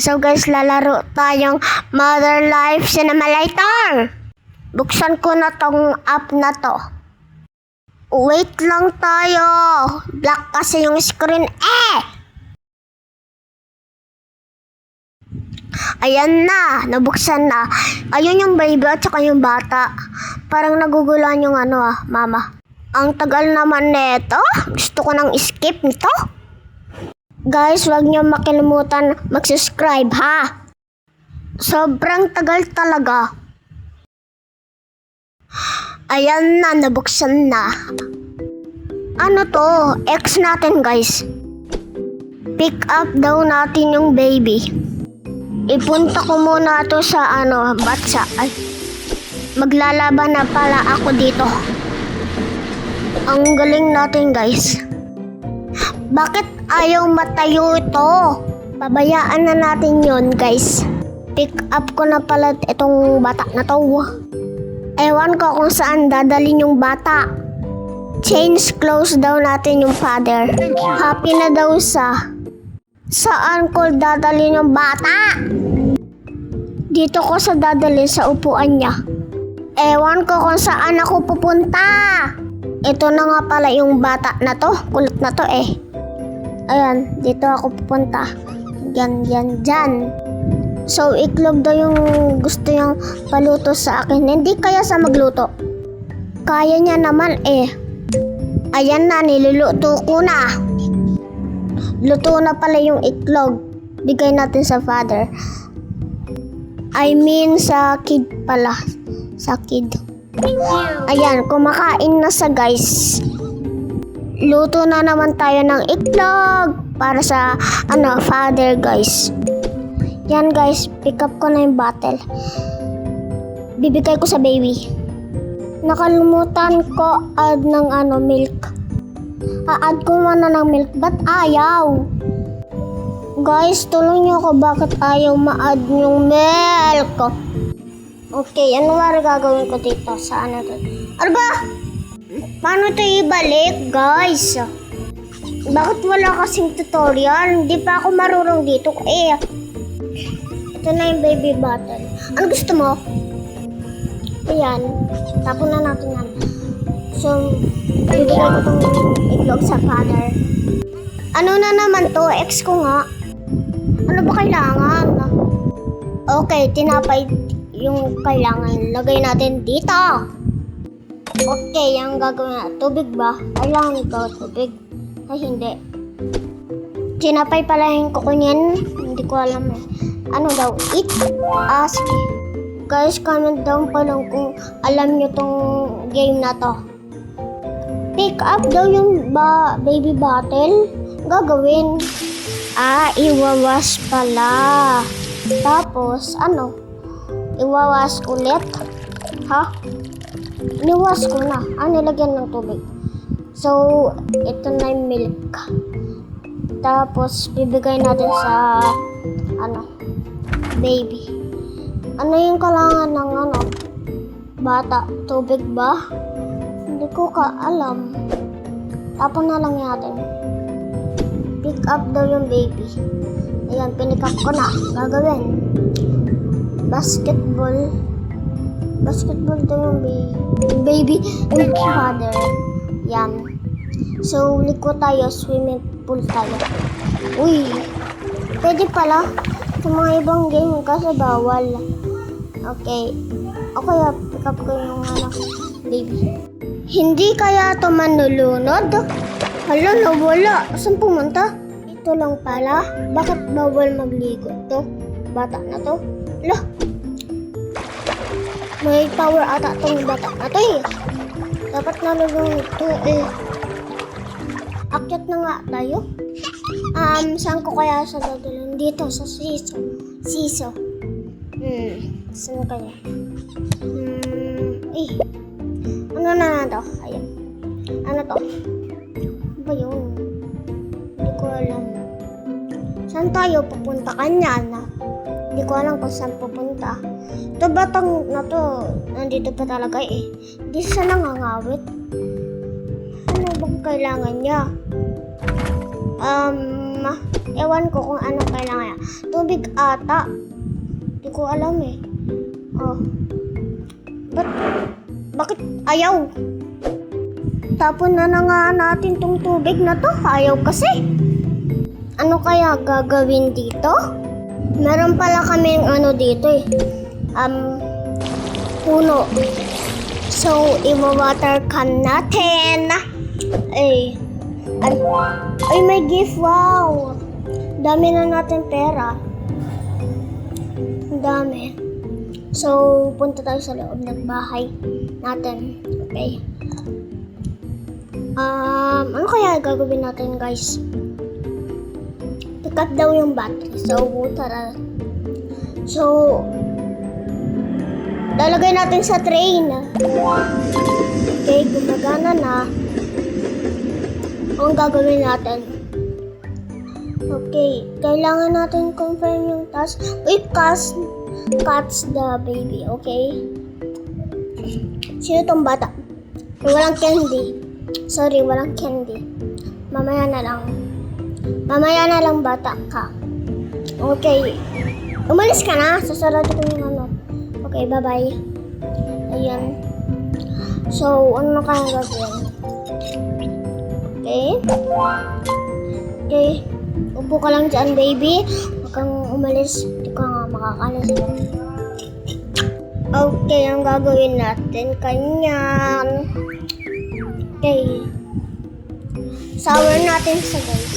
So guys, lalaro tayong Mother Life Simulator. Buksan ko na tong app na to. Wait lang tayo. Black kasi yung screen. Ayan na, nabuksan na. Ayun yung baby at saka yung bata. Parang nagugulan yung mama. Ang tagal naman neto. Gusto ko nang skip nito. Guys, wag niyo makalimutan mag-subscribe ha. Sobrang tagal talaga. Ayan na, nabuksan na. Ano to? X natin guys. Pick up daw natin yung baby. Ipunta ko muna to sa batsa. Ay, maglalaban na pala ako dito. Ang galing natin guys. Bakit ayaw matayo ito? Pabayaan na natin yon guys. Pick up ko na pala itong bata na to. Ewan ko kung saan dadalhin yung bata. Change clothes daw natin yung father. Happy na daw saan ko dadalhin yung bata? Dito ko sa dadalhin sa upuan niya. Ewan ko kung saan ako pupunta. Ito na nga pala yung bata na to. Kulit na to eh. Ayan, dito ako pupunta. Diyan. So, iklog daw yung gusto niyang paluto sa akin. Hindi kaya sa magluto. Kaya niya naman eh. Ayan na, niluluto ko na. Luto na pala yung iklog. Bigay natin sa father. I mean sa kid pala. Sa kid. Ayan, kumakain na sa guys. Luto na naman tayo ng itlog para sa father guys. Yan guys, pick up ko na yung bottle. Bibigay ko sa baby. Nakalimutan ko add ng milk. A-add ko muna ng milk, ba't ayaw? Guys, tulong niyo ako bakit ayaw ma-add yung milk. Okay, ano ba gagawin ko dito? Saan na to? Ano ba? Paano ito ibalik, guys? Bakit wala kasing tutorial? Hindi pa ako marunong dito. Ito na yung baby bottle. Ano gusto mo? Ayan. Tapon na natin yan. So, bibigay ko itong itlog sa father. Ano na naman to? Ex ko nga. Ano ba kailangan? Okay, tinapay yung kailangan. Lagay natin dito. Okay, yung gagawin na. Tubig ba? Kailangan ito, tubig. Ay, hindi. Tinapay pala yung kukunin. Hindi ko alam eh. Ano daw? Eat? Sige. Guys, comment down pa lang kung alam nyo tong game na to. Pick up daw yung baby bottle. Gagawin. Iwawash pala. Tapos, iwawash ulit. Ha? Niwash ko na. Nilagyan ng tubig. So, ito na yung milk. Tapos, bibigay natin sa baby. Ano yung kailangan ng bata? Tubig ba? Hindi ko alam. Tapon na lang natin. Pick up daw yung baby. Ayan, pinick up ko na. Gagawin. Basketball daw yung baby. Yung father. Yan. So, liko tayo. Swimming pool tayo. Uy. Pwede pala. Sa mga ibang game kasi bawal. Okay. Okay, pick up ko yung baby. Hindi kaya ito manulunod? Hala, nawala. Saan pumunta? Ito lang pala. Bakit bawal magligo to? Bata na to? Hala. May power ata tong bata na to eh. Dapat nalulunod to eh. Akyat na nga tayo. Saan ko kaya sa dadalhin? Dito sa siso. Saan kaya? Ano na to? Ayun. Ano to? Ano ba yun? Hindi ko alam. Saan tayo pupunta kanyan? Hindi ko alam kung saan pupunta. Ito batang na to, nandito pa talaga eh. Hindi siya nangangawit. Ano bang kailangan niya? Ewan ko kung ano kailangan. Tubig ata. Hindi ko alam eh. Oh. Bakit ayaw? Tapon na nga natin tong tubig na to. Ayaw kasi. Ano kaya gagawin dito? Meron pala kaming ano dito eh. Puno. So, i-water can natin. Ay, may gift. Wow. Dami na natin pera. Ang dami. So, punta tayo sa loob ng bahay natin. Okay. Ano kaya gagawin natin, guys? Pick up daw yung battery. So, tara. So, lalagay natin sa train. Okay, gumagana na. Ang gagawin natin. Okay, kailangan natin confirm yung task. Uy, catch the baby, okay? Sino tong bata? Walang candy. Sorry, walang candy. Mamaya na lang. Mamaya na lang, bata ka. Okay. Umalis ka na. Sasarado ko yung ano. Okay, bye-bye. Ayan. So, ano na kayang gagawin? Okay. Okay. Upo ka lang dyan, baby. Huwag kang umalis. Hindi ka nga makakalis. Okay, ang gagawin natin kanyan. Okay. Sour natin sa guys.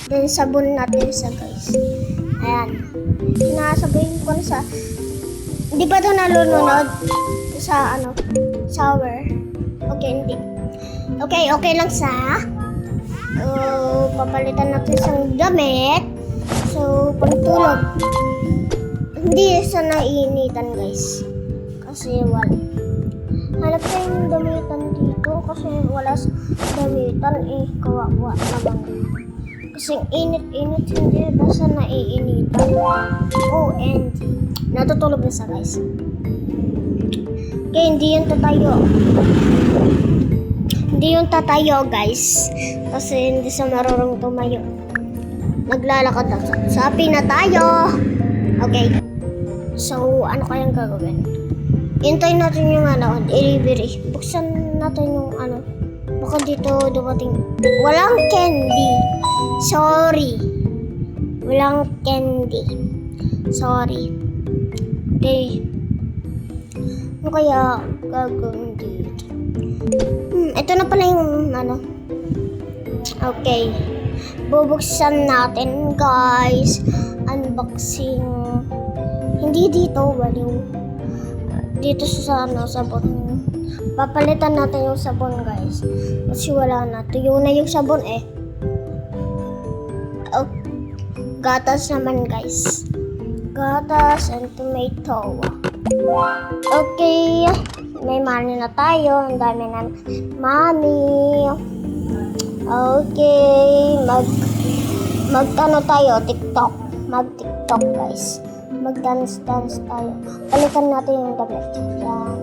Then sabon natin sa guys. Ayan. Nasabihin ko na sa... Hindi ba ito nalunod? Sa ano? Sour. Okay, hindi. Okay, okay lang sa... papalitan natin sa damit. So, pagtulog. Hindi sa naiinitan guys. Kasi wala. Hanap tayong damitan dito kasi wala sa damitan eh. Kawawa naman. Kasi init-init hindi basta naiinitan. OMG. Natutulog na sa guys. Okay, hindi yun tatayo. Hindi yung tatayo guys. Kasi hindi sa marunong tumayo. Naglalakad na. Sabi na tayo. Okay. So, ano kayang gagawin? Hintayin natin yung ano, delivery. Buksan natin yung ano. Baka dito dumating. Walang candy. Sorry. Walang candy. Sorry. Okay. Ano kaya gagawin dito? Ito na pala yung ano. Okay. Bubuksan natin guys. Unboxing. Hindi dito. Waliw. Dito sa ano, sabon. Papalitan natin yung sabon guys. Kasi wala na. Tuyo na yung sabon eh. Oh, gatas naman guys. Gatas and tomato. Okay. May money na tayo. Ang dami na money. Okay. Mag-ano tayo? TikTok. Mag-TikTok guys. Mag-dance-dance tayo. Palitan natin yung damit. Yan.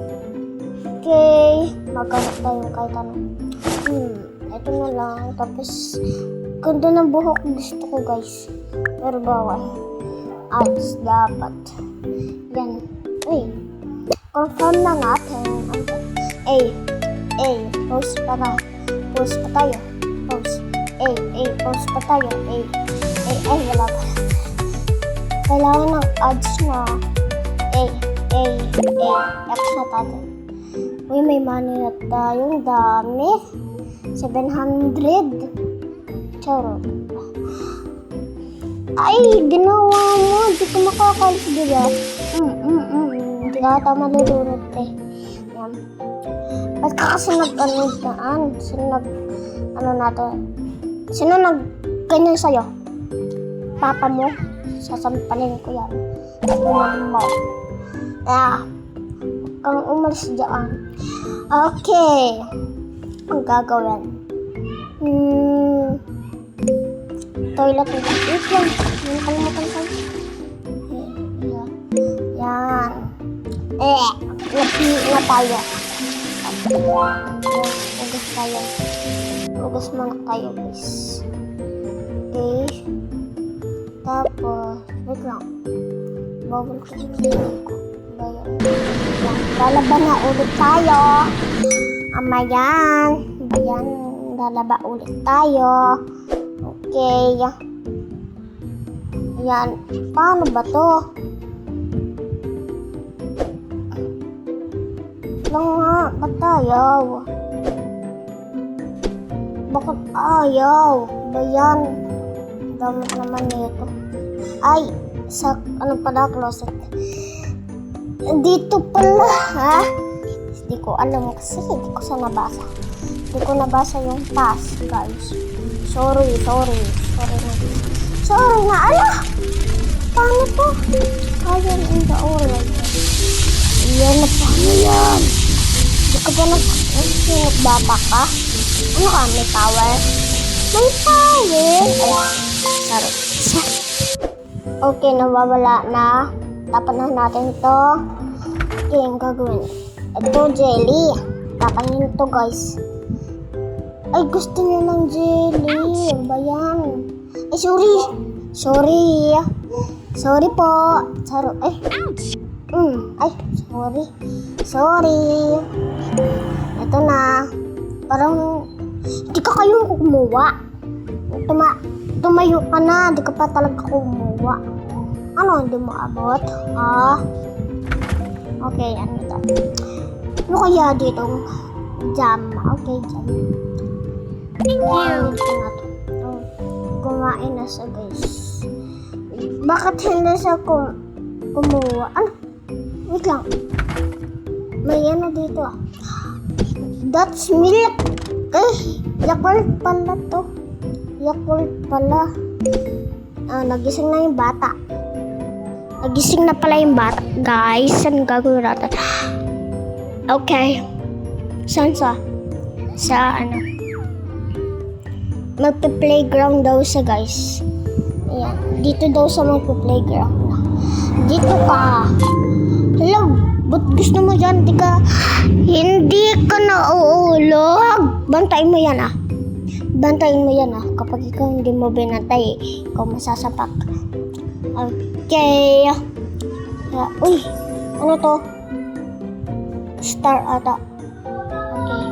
Okay. Maghanap tayo kahit ano. Ito na lang. Tapos, ganda ng buhok gusto ko guys. Pero bawal. Ads dapat. Yan. Uy. Confirm na natin. Post pa na. Post pa tayo. Post. Post pa tayo. Wala pa. Kailangan ng ads na. X na tayo. Uy, may money na tayong dami. 700. Charot. Ay, ginawa mo. Di ko makakalis, diba? Hindi ka ata malulunod eh. Yan. Ba't ka kasi nag-ano? Sino nag-ganyan sa'yo? Papa mo? Sasampalin ko yan. Mo. Huwag kang umalis dyan. Okay. Ang gagawin. Toilet na. Wait lang. May kalimutan ko. Yan. Napiit na tayo. Ugas tayo. Ugas muna tayo, guys. Okay. Tapos, wait lang. Bawal ko yung feeling ko. Bayan. Lalaba na ulit tayo. Amayan. Bayan. Lalaba ulit tayo. Okay. Ayan. Paano ba to? Lang nga. Ba't ayaw? Bakit ayaw? Bayan. Gamit naman nito. Ay, sa ano pala, closet. Dito pala, ha? Hindi ko alam kasi, hindi ko sa nabasa. Hindi ko nabasa yung task, guys. Sorry na, ala! Paano to? Ayan, in the oral. Ayan, na paano yan? Hindi ka ba nagbata ka? Ano ka, may power? May power? Ay, sorry. Okay, nawawala na. Tapan na natin ito. Okay, ang gagawin. Ito, jelly. Tapanin ito, guys. Ay, gusto niya ng jelly. Ano ba yan? Ay, sorry. Sorry po. Ay. Ay, sorry. Ito na. Parang, hindi ka kayong kumuha. Tumayo ka na. Hindi ka pa talaga kumuha. Ano, hindi mo abot? Okay, ano ito? Ano kaya dito? Jam. Okay, jam. Thank you. Kumain na siya, guys. Bakit hindi siya kumuha? Ano? Wait lang. May ano dito. That's milk. Yakult pala to. Yakult pala. Nagising na yung bata. Nagising na pala yung bata. Guys, saan gagawin natin? Okay. Saan sa ano? Magpe-playground daw siya, guys. Ayan. Dito daw sa magpe-playground na. Dito ka. Hello. Ba't gusto mo dyan? Hindi ka na uulog. Bantayin mo yan, ah. Kapag ikaw hindi mo binantay, ikaw masasapak. Okay. Uy. Ano to? Star ata. Okay.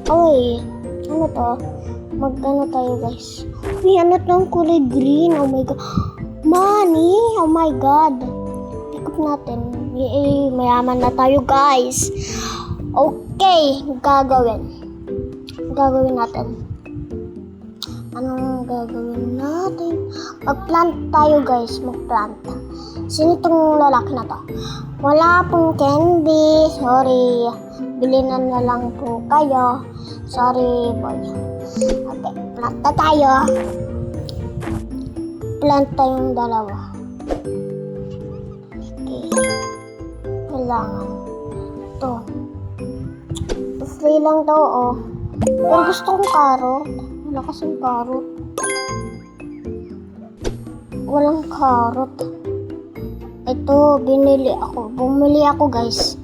Uy. Ano to? Mag-ano tayo, guys. Uy, ano to ang kulay green? Oh my God. Money! Oh my God. Pick up natin. Mayaman na tayo, guys. Okay. Gagawin natin. Anong gagawin natin? Mag-plant tayo, guys. Mag-plant. Sino itong lalaki na to? Wala pong candy. Sorry. Bilinan na lang po kayo. Sorry, boy. Okay, plant na tayo. Plant tayong dalawa. Okay. Kailangan. Ito. Free lang daw, oh. Pero gusto kong carrot. Wala kasing carrot. Walang carrot. Ito, bumili ako, guys.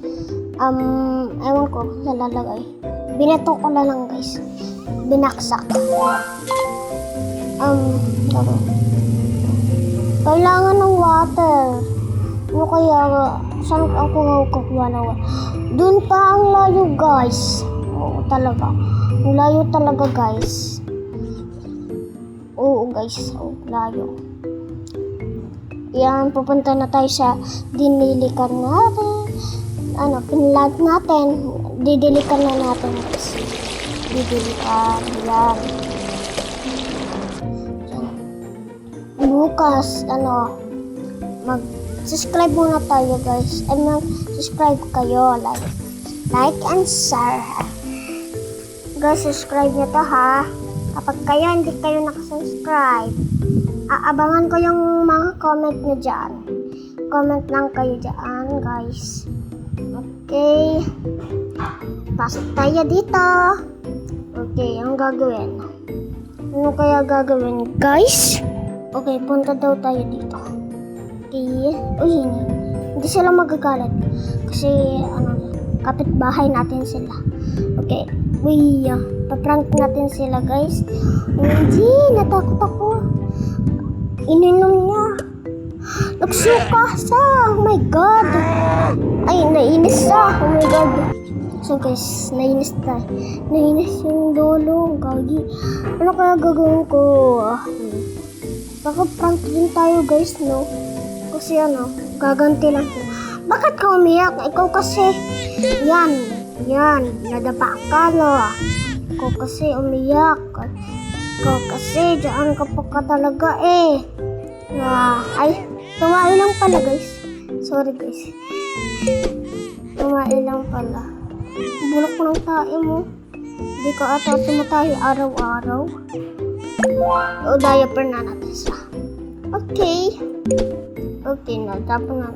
Ewan ko, nalalagay. Binato ko na lang, guys. Binaksak. Kailangan ng water. Ano kaya, saan ako kukuha ng water? Doon pa ang layo, guys. Oo, talaga. Ang layo talaga, guys. Oo, guys. Oo, layo. Yan, pupunta na tayo sa dinilikan natin. Pinlag natin. Didilikan na natin, guys. Didilikan. Yan. Bukas, mag-subscribe muna tayo, guys. Ay, mag-subscribe kayo. Like and share. Guys, subscribe nyo to, ha. Kapag hindi kayo nakasubscribe, aabangan ko yung mga comment nyo dyan. Comment lang kayo dyan, guys. Okay. Pasok tayo dito. Okay, ang gagawin. Ano kaya gagawin, guys? Okay, punta daw tayo dito. Okay. Uy, hindi sila magagalit. Kasi, kapitbahay natin sila. Okay. Uy, paprank natin sila, guys. Hindi, natakot ako. Ininom niya. Nagsuka siya. Oh my God. Ay, nainis siya. Oh my God. So guys, nainis tayo. Nainis yung lolo. Gagi. Ano kaya gagawin ko? Baka prank din tayo guys, no? Kasi ano, gaganti lang siya. Bakit ka umiyak? Ikaw kasi, yan, nadapa ka, no? Ikaw kasi umiyak. Ikaw kasi, dyan ka pa ka talaga eh. Ay, tumain lang pala guys. Sorry guys. Tumain lang pala. Bulok mo ng tae mo. Hindi ka ata tumatahi araw-araw. O, diaper na natin siya. Okay. Okay na, tapos na.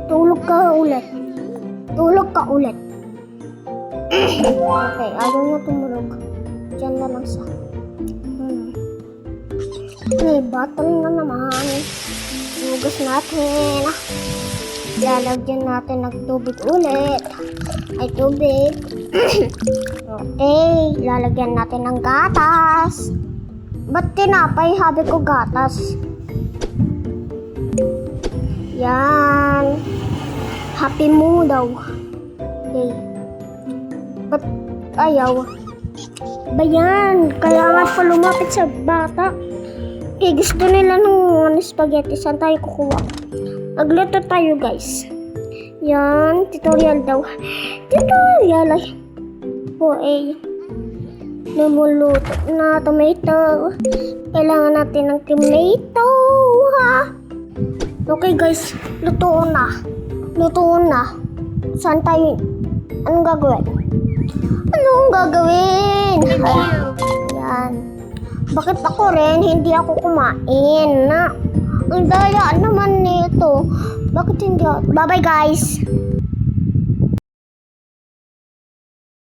Tulog ka ulit. Tulog ka ulit. Okay, ayaw na tumulog. Diyan na lang siya. Okay, bottle na naman. Hugas natin. Lalagyan natin ng tubig ulit. Ay, tubig. Okay, lalagyan natin ng gatas. Ba't tinapay? Habi ko gatas. Yan. Happy mo daw. Okay. Ba't ayaw? Ba yan? Kaya nga pa lumapit sa bata. Okay, gusto nila ng spaghetti. Saan tayo kukuha? Magluto tayo guys. Yan, tutorial daw. Tutorial ay. Lumuluto na tomato. Kailangan natin ng tomato, ha? Okay guys, luto na. Luto na. Saan tayo? Anong gagawin? Anong gagawin? Thank you. Yan. Bakit ako rin? Hindi ako kumain na. Ang daya naman nito. Bakit hindi ako? Bye-bye guys.